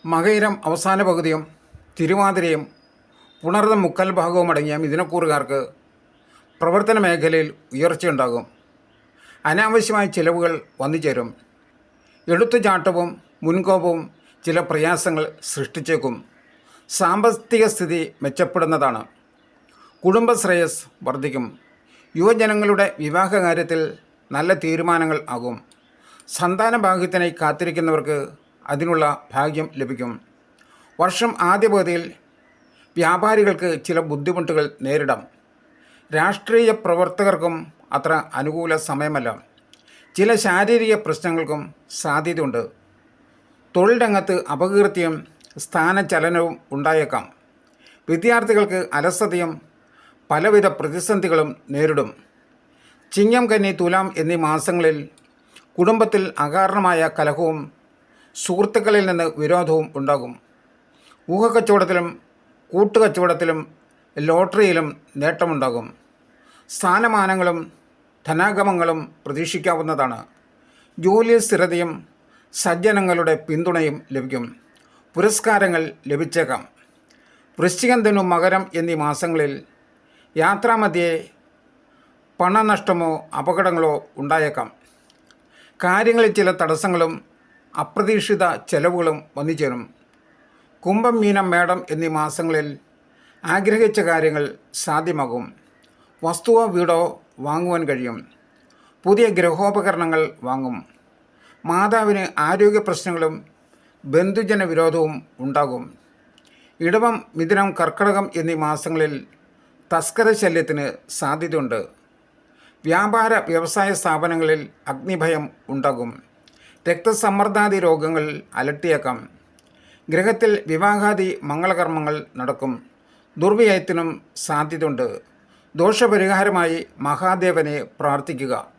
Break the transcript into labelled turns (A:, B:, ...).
A: മകയിരം അവസാന പകുതിയും തിരുവാതിരയും പുണർന്ന മുക്കാൽ ഭാഗവും അടങ്ങിയ മിഥുനക്കൂറുകാർക്ക് പ്രവർത്തന മേഖലയിൽ ഉയർച്ചയുണ്ടാകും. അനാവശ്യമായ ചിലവുകൾ വന്നുചേരും. എടുത്തുചാട്ടവും മുൻകോപവും ചില പ്രയാസങ്ങൾ സൃഷ്ടിച്ചേക്കും. സാമ്പത്തിക സ്ഥിതി മെച്ചപ്പെടുന്നതാണ്. കുടുംബശ്രേയസ് വർദ്ധിക്കും. യുവജനങ്ങളുടെ വിവാഹകാര്യത്തിൽ നല്ല തീരുമാനങ്ങൾ ആകും. സന്താന ഭാഗ്യത്തിനായി കാത്തിരിക്കുന്നവർക്ക് അതിനുള്ള ഭാഗ്യം ലഭിക്കും. വർഷം ആദ്യ പകുതിയിൽ വ്യാപാരികൾക്ക് ചില ബുദ്ധിമുട്ടുകൾ നേരിടാം. രാഷ്ട്രീയ പ്രവർത്തകർക്കും അത്ര അനുകൂല സമയമല്ല. ചില ശാരീരിക പ്രശ്നങ്ങൾക്കും സാധ്യതയുണ്ട്. തൊഴിൽ രംഗത്ത് അപകീർത്തിയും സ്ഥാനചലനവും ഉണ്ടായേക്കാം. വിദ്യാർത്ഥികൾക്ക് അലസതയും പലവിധ പ്രതിസന്ധികളും നേരിടും. ചിങ്ങം, കന്നി, തുലാം എന്നീ മാസങ്ങളിൽ കുടുംബത്തിൽ അകാരണമായ കലഹവും സുഹൃത്തുക്കളിൽ നിന്ന് വിരോധവും ഉണ്ടാകും. ഊഹക്കച്ചവടത്തിലും കൂട്ടുകച്ചവടത്തിലും ലോട്ടറിയിലും നേട്ടമുണ്ടാകും. സ്ഥാനമാനങ്ങളും ധനാഗമങ്ങളും പ്രതീക്ഷിക്കാവുന്നതാണ്. ജോലിയിൽ സ്ഥിരതയും സജ്ജനങ്ങളുടെ പിന്തുണയും ലഭിക്കും. പുരസ്കാരങ്ങൾ ലഭിച്ചേക്കാം. വൃശ്ചികം, ധനു, മകരം എന്നീ മാസങ്ങളിൽ യാത്രാമധ്യേ പണനഷ്ടമോ അപകടങ്ങളോ ഉണ്ടായേക്കാം. കാര്യങ്ങളിൽ ചില തടസ്സങ്ങളും അപ്രതീക്ഷിത ചെലവുകളും വന്നുചേരും. കുംഭം, മീനം, മേടം എന്നീ മാസങ്ങളിൽ ആഗ്രഹിച്ച കാര്യങ്ങൾ സാധ്യമാകും. വസ്തുവോ വീടോ വാങ്ങുവാൻ കഴിയും. പുതിയ ഗൃഹോപകരണങ്ങൾ വാങ്ങും. മാതാവിന് ആരോഗ്യ പ്രശ്നങ്ങളും ബന്ധുജന വിരോധവും ഉണ്ടാകും. ഇടവം, മിഥുനം, കർക്കടകം എന്നീ മാസങ്ങളിൽ തസ്കര ശല്യത്തിന് സാധ്യതയുണ്ട്. വ്യാപാര വ്യവസായ സ്ഥാപനങ്ങളിൽ അഗ്നിഭയം ഉണ്ടാകും. രക്തസമ്മർദ്ദാദി രോഗങ്ങൾ അലട്ടിയേക്കാം. ഗൃഹത്തിൽ വിവാഹാദി മംഗളകർമ്മങ്ങൾ നടക്കും. ദുർവ്യയത്തിനും സാധ്യതയുണ്ട്. ദോഷപരിഹാരമായി മഹാദേവനെ പ്രാർത്ഥിക്കുക.